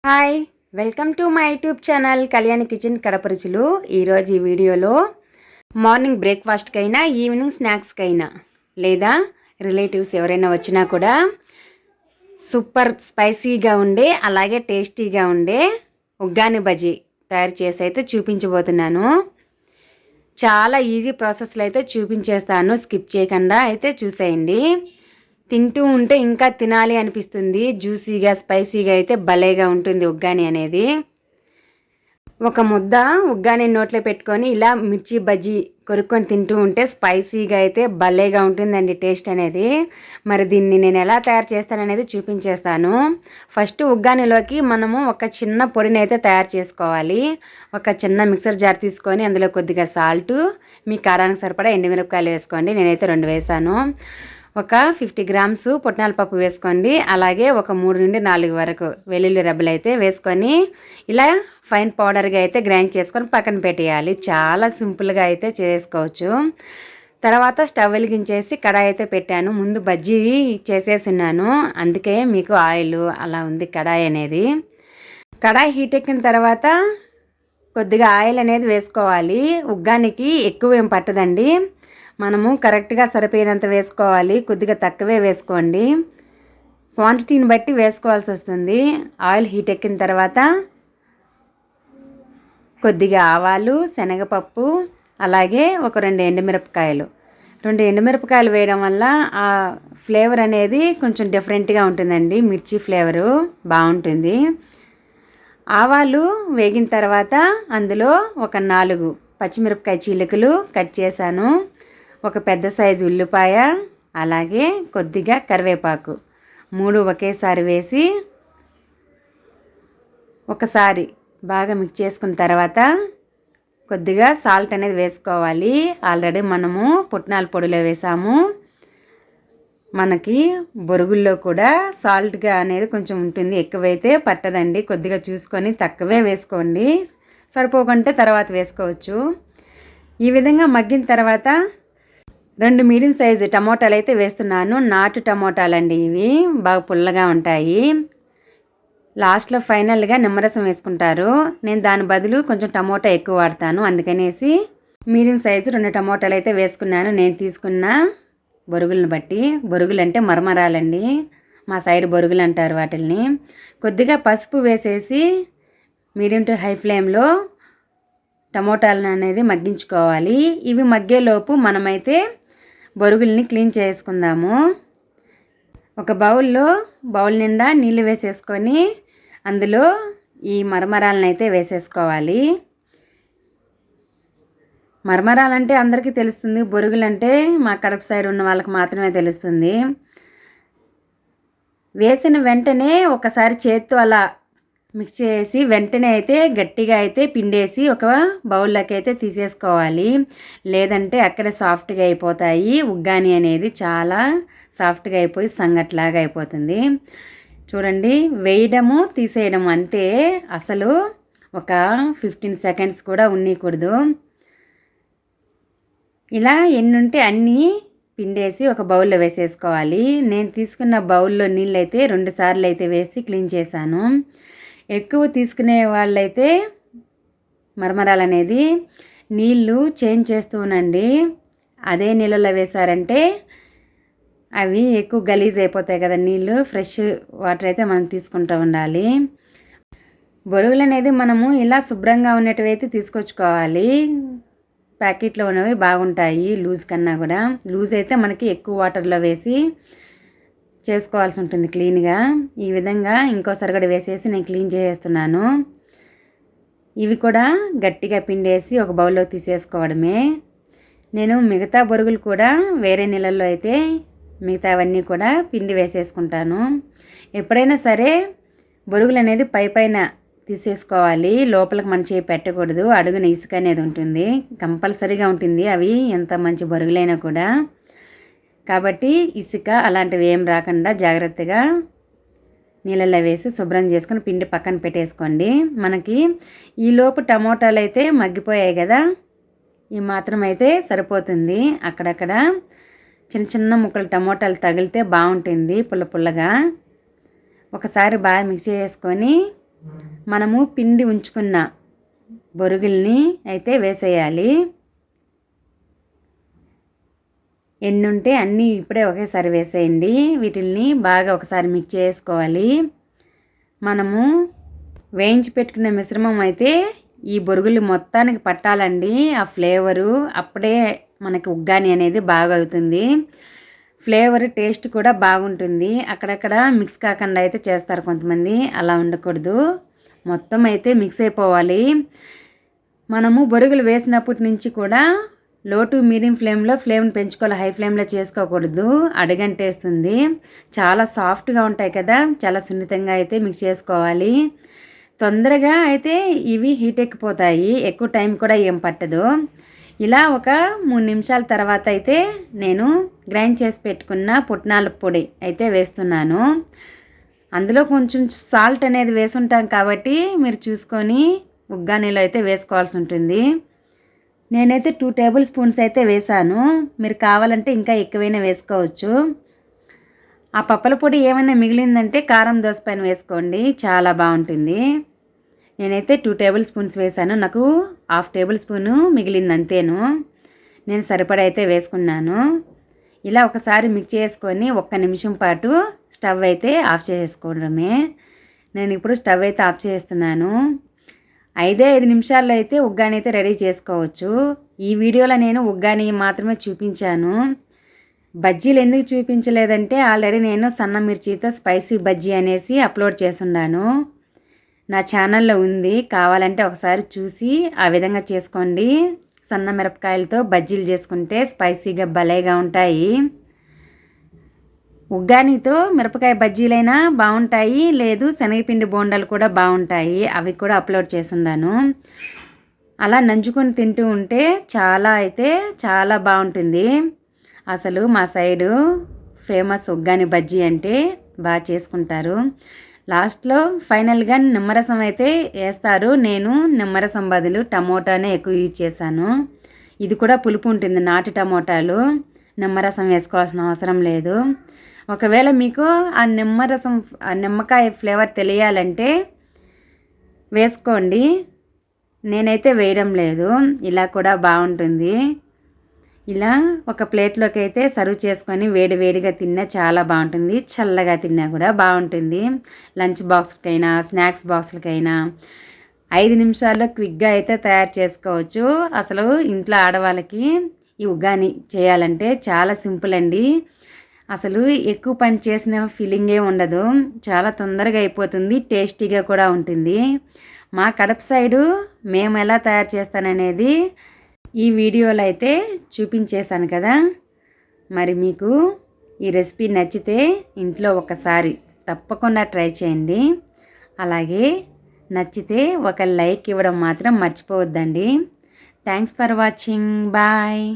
Hi, welcome to my YouTube channel Kalyani kitchen Kadapa రుచులు. ఈరోజు ఈ వీడియోలో మార్నింగ్ బ్రేక్ఫాస్ట్కైనా ఈవినింగ్ స్నాక్స్కైనా లేదా రిలేటివ్స్ ఎవరైనా వచ్చినా కూడా సూపర్ స్పైసీగా ఉండే అలాగే టేస్టీగా ఉండే ఉగ్గాని బజ్జీ తయారు చేసి అయితే చూపించబోతున్నాను. చాలా ఈజీ ప్రాసెస్లో అయితే చూపించేస్తాను, స్కిప్ చేయకుండా అయితే చూసేయండి. తింటూ ఉంటే ఇంకా తినాలి అనిపిస్తుంది. జ్యూసీగా స్పైసీగా అయితే భలేగా ఉంటుంది ఉగ్గాని అనేది. ఒక ముద్ద ఉగ్గాని నోట్లో పెట్టుకొని ఇలా మిర్చి బజ్జీ కొరుక్కొని తింటూ ఉంటే స్పైసీగా అయితే భలేగా ఉంటుందండి టేస్ట్ అనేది. మరి దీన్ని నేను ఎలా తయారు చేస్తాననేది చూపించేస్తాను. ఫస్ట్ ఉగ్గానిలోకి మనము ఒక చిన్న పొడిని అయితే తయారు చేసుకోవాలి. ఒక చిన్న మిక్సర్ జార్ తీసుకొని అందులో కొద్దిగా సాల్టు, మీ కారానికి సరిపడా ఎండుమిరపకాయలు వేసుకోండి. నేనైతే 2 వేసాను. ఒక 50 గ్రామ్స్ పుట్నాల పప్పు వేసుకోండి. అలాగే ఒక 3 నుండి 4 వరకు వెల్లుల్లి రెబ్బలు అయితే వేసుకొని ఇలా ఫైన్ పౌడర్గా అయితే గ్రైండ్ చేసుకొని పక్కన పెట్టేయాలి. చాలా సింపుల్గా అయితే చేసుకోవచ్చు. తర్వాత స్టవ్ వెలిగించేసి కడాయి అయితే పెట్టాను. ముందు బజ్జీ చేసేసిన్నాను, అందుకే మీకు ఆయిల్ అలా ఉంది కడాయి అనేది. కడాయి హీట్ ఎక్కిన తర్వాత కొద్దిగా ఆయిల్ అనేది వేసుకోవాలి. ఉగ్గానికి ఎక్కువ ఏం పట్టదండి, మనము కరెక్ట్గా సరిపోయినంత వేసుకోవాలి. కొద్దిగా తక్కువే వేసుకోండి, క్వాంటిటీని బట్టి వేసుకోవాల్సి వస్తుంది. ఆయిల్ హీట్ ఎక్కిన తర్వాత కొద్దిగా ఆవాలు, శనగపప్పు, అలాగే ఒక 2 ఎండుమిరపకాయలు. 2 ఎండుమిరపకాయలు వేయడం వల్ల ఆ ఫ్లేవర్ అనేది కొంచెం డిఫరెంట్గా ఉంటుందండి. మిర్చి ఫ్లేవరు బాగుంటుంది. ఆవాలు వేగిన తర్వాత అందులో ఒక 4 పచ్చిమిరపకాయ చీలికలు కట్ చేశాను, ఒక పెద్ద సైజు ఉల్లిపాయ, అలాగే కొద్దిగా కరివేపాకు, 3 ఒకేసారి వేసి ఒకసారి బాగా మిక్స్ చేసుకున్న తర్వాత కొద్దిగా సాల్ట్ అనేది వేసుకోవాలి. ఆల్రెడీ మనము పుట్నాల పొడిలో వేసాము. మనకి బొరుగుల్లో కూడా సాల్ట్గా అనేది కొంచెం ఉంటుంది, ఎక్కువైతే పట్టదండి. కొద్దిగా చూసుకొని తక్కువే వేసుకోండి, సరిపోకుంటే తర్వాత వేసుకోవచ్చు. ఈ విధంగా మగ్గిన తర్వాత 2 మీడియం సైజు టమోటాలు అయితే వేస్తున్నాను. నాటు టమోటాలండి, ఇవి బాగా పుల్లగా ఉంటాయి. లాస్ట్లో ఫైనల్గా నిమ్మరసం వేసుకుంటారు. నేను దాని బదులు కొంచెం టమోటా ఎక్కువ వాడతాను, అందుకనేసి మీడియం సైజు 2 టమోటాలు అయితే వేసుకున్నాను. నేను తీసుకున్న బొరుగులను బట్టి. బొరుగులు అంటే మరమరాలండి, మా సైడ్ బొరుగులు అంటారు వాటిల్ని. కొద్దిగా పసుపు వేసేసి మీడియం టు హై ఫ్లేమ్లో టమోటాలను అనేది మగ్గించుకోవాలి. ఇవి మగ్గేలోపు మనమైతే బొరుగుల్ని క్లీన్ చేసుకుందాము. ఒక బౌల్ నిండా నీళ్ళు వేసేసుకొని అందులో ఈ మరమరాలను అయితే వేసేసుకోవాలి. మరమరాలంటే అందరికీ తెలుస్తుంది, బొరుగులంటే మా కడప సైడ్ ఉన్న వాళ్ళకి మాత్రమే తెలుస్తుంది. వేసిన వెంటనే ఒకసారి చేత్తో అలా మిక్స్ చేసి వెంటనే అయితే గట్టిగా అయితే పిండేసి ఒక బౌల్లోకి అయితే తీసేసుకోవాలి. లేదంటే అక్కడ సాఫ్ట్గా అయిపోతాయి. ఉగ్గాని అనేది చాలా సాఫ్ట్గా అయిపోయి సంగట్లాగా అయిపోతుంది. చూడండి, వేయడము తీసేయడం అంతే, అసలు ఒక 15 సెకండ్స్ కూడా ఉండకూడదు. ఇలా ఎన్ని ఉంటే అన్నీ పిండేసి ఒక బౌల్లో వేసేసుకోవాలి. నేను తీసుకున్న బౌల్లో నీళ్ళు అయితే 2 సార్లు అయితే వేసి క్లీన్ చేశాను. ఎక్కువ తీసుకునే వాళ్ళైతే మరమరాలు అనేది నీళ్ళు చేంజ్ చేస్తూ ఉండండి. అదే నీళ్ళలో వేసారంటే అవి ఎక్కువ గలీజ్ అయిపోతాయి కదా నీళ్ళు. ఫ్రెష్ వాటర్ అయితే మనం తీసుకుంటూ ఉండాలి. బొరుగులు అనేది మనము ఇలా శుభ్రంగా ఉన్నట్టువైతే తీసుకొచ్చుకోవాలి. ప్యాకెట్లో ఉన్నవి బాగుంటాయి లూజ్ కన్నా కూడా. లూజ్ అయితే మనకి ఎక్కువ వాటర్లో వేసి చేసుకోవాల్సి ఉంటుంది క్లీన్గా. ఈ విధంగా ఇంకోసారి కూడా వేసేసి నేను క్లీన్ చేసేస్తున్నాను. ఇవి కూడా గట్టిగా పిండేసి ఒక బౌల్లో తీసేసుకోవడమే. నేను మిగతా బొరుగులు కూడా వేరే నీళ్ళల్లో అయితే మిగతావన్నీ కూడా పిండి వేసేసుకుంటాను. ఎప్పుడైనా సరే బొరుగులు అనేది పైన తీసేసుకోవాలి, లోపలికి మన చేయి పెట్టకూడదు. అడుగున ఇసుక అనేది ఉంటుంది, కంపల్సరీగా ఉంటుంది అవి ఎంత మంచి బొరుగులైనా కూడా. కాబట్టి ఇసుక అలాంటివి ఏం రాకుండా జాగ్రత్తగా నీళ్ళల్లో వేసి శుభ్రం చేసుకొని పిండి పక్కన పెట్టేసుకోండి. మనకి ఈలోపు టమోటాలు అయితే మగ్గిపోయాయి కదా, ఈ మాత్రం అయితే సరిపోతుంది. అక్కడక్కడ చిన్న చిన్న ముక్కలు టమోటాలు తగిలితే బాగుంటుంది పుల్లగా. ఒకసారి బాగా మిక్స్ చేసుకొని మనము పిండి ఉంచుకున్న బొరుగుల్ని అయితే వేసేయాలి. ఎన్నుంటే అన్నీ ఇప్పుడే ఒకేసారి వేసేయండి. వీటిల్ని బాగా ఒకసారి మిక్స్ చేసుకోవాలి. మనము వేయించి పెట్టుకున్న మిశ్రమం అయితే ఈ బొరుగులు మొత్తానికి పట్టాలండి. ఆ ఫ్లేవరు అప్పుడే మనకి ఉగ్గాని అనేది బాగా అవుతుంది. ఫ్లేవర్ టేస్ట్ కూడా బాగుంటుంది. అక్కడక్కడ మిక్స్ కాకుండా అయితే చేస్తారు కొంతమంది, అలా ఉండకూడదు. మొత్తం అయితే మిక్స్ అయిపోవాలి. మనము బొరుగులు వేసినప్పటి నుంచి కూడా లో టు మీడియం ఫ్లేమ్ని పెంచుకోవాలి, హై ఫ్లేమ్లో చేసుకోకూడదు, అడుగంటేస్తుంది. చాలా సాఫ్ట్గా ఉంటాయి కదా, చాలా సున్నితంగా అయితే మిక్స్ చేసుకోవాలి. తొందరగా అయితే ఇవి హీట్ ఎక్కిపోతాయి, ఎక్కువ టైం కూడా ఏం పట్టదు. ఇలా ఒక 3 నిమిషాల తర్వాత అయితే నేను గ్రైండ్ చేసి పెట్టుకున్న పుట్నాల పొడి అయితే వేస్తున్నాను. అందులో కొంచెం సాల్ట్ అనేది వేసుంటాం కాబట్టి మీరు చూసుకొని ఉగ్గానీలో అయితే వేసుకోవాల్సి ఉంటుంది. నేనైతే 2 టేబుల్ స్పూన్స్ అయితే వేసాను. మీరు కావాలంటే ఇంకా ఎక్కువైనా వేసుకోవచ్చు. ఆ పప్పల పొడి ఏమైనా మిగిలిందంటే కారం దోస పైన వేసుకోండి, చాలా బాగుంటుంది. నేనైతే 2 టేబుల్ స్పూన్స్ వేసాను, నాకు 1/2 టేబుల్ స్పూను మిగిలింది అంతేను. నేను సరిపడా అయితే వేసుకున్నాను. ఇలా ఒకసారి మిక్స్ చేసుకొని 1 నిమిషం పాటు స్టవ్ అయితే ఆఫ్ చేసుకోవడమే. నేను ఇప్పుడు స్టవ్ అయితే ఆఫ్ చేస్తున్నాను. 5 నిమిషాల్లో అయితే ఉగ్గాని అయితే రెడీ చేసుకోవచ్చు. ఈ వీడియోలో నేను ఉగ్గాని మాత్రమే చూపించాను. బజ్జీలు ఎందుకు చూపించలేదంటే ఆల్రెడీ నేను సన్న మిర్చితో స్పైసీ బజ్జీ అనేసి అప్లోడ్ చేసున్నాను, నా ఛానల్లో ఉంది. కావాలంటే ఒకసారి చూసి ఆ విధంగా చేసుకోండి. సన్న మిరపకాయలతో బజ్జీలు చేసుకుంటే స్పైసీగా భలేగా ఉంటాయి. ఉగ్గానితో మిరపకాయ బజ్జీలైనా బాగుంటాయి, లేదు శనగపిండి బోండాలు కూడా బాగుంటాయి, అవి కూడా అప్లోడ్ చేసున్నాను. అలా నంచుకొని తింటూ ఉంటే చాలా బాగుంటుంది. అసలు మా సైడు ఫేమస్ ఉగ్గాని బజ్జీ అంటే బాగా చేసుకుంటారు. లాస్ట్లో ఫైనల్గా నిమ్మరసం అయితే వేస్తారు. నేను నిమ్మరసం బదులు టమోటానే ఎక్కువ యూజ్ చేశాను. ఇది కూడా పులుపు ఉంటుంది, నాటు టమోటాలు, నిమ్మరసం వేసుకోవాల్సిన అవసరం లేదు. ఒకవేళ మీకు ఆ నిమ్మకాయ ఫ్లేవర్ తెలియాలంటే వేసుకోండి, నేనైతే వేయడం లేదు. ఇలా కూడా బాగుంటుంది. ఇలా ఒక ప్లేట్లోకి అయితే సర్వ్ చేసుకొని వేడిగా తిన్నా చాలా బాగుంటుంది, చల్లగా తిన్నా కూడా బాగుంటుంది. లంచ్ బాక్స్కైనా స్నాక్స్ బాక్స్లకైనా 5 నిమిషాల్లో క్విక్గా అయితే తయారు చేసుకోవచ్చు. అసలు ఇంట్లో ఆడవాళ్ళకి ఈ ఉగ్గాని చేయాలంటే చాలా సింపుల్ అండి. అసలు ఎక్కువ పని చేసిన ఫీలింగే ఉండదు, చాలా తొందరగా అయిపోతుంది, టేస్టీగా కూడా ఉంటుంది. మా కడప సైడు మేము ఎలా తయారు చేస్తాననేది ఈ వీడియోలో అయితే చూపించేశాను కదా. మరి మీకు ఈ రెసిపీ నచ్చితే ఇంట్లో ఒకసారి తప్పకుండా ట్రై చేయండి. అలాగే నచ్చితే ఒక లైక్ ఇవ్వడం మాత్రం మర్చిపోవద్దండి. Thanks for watching, bye.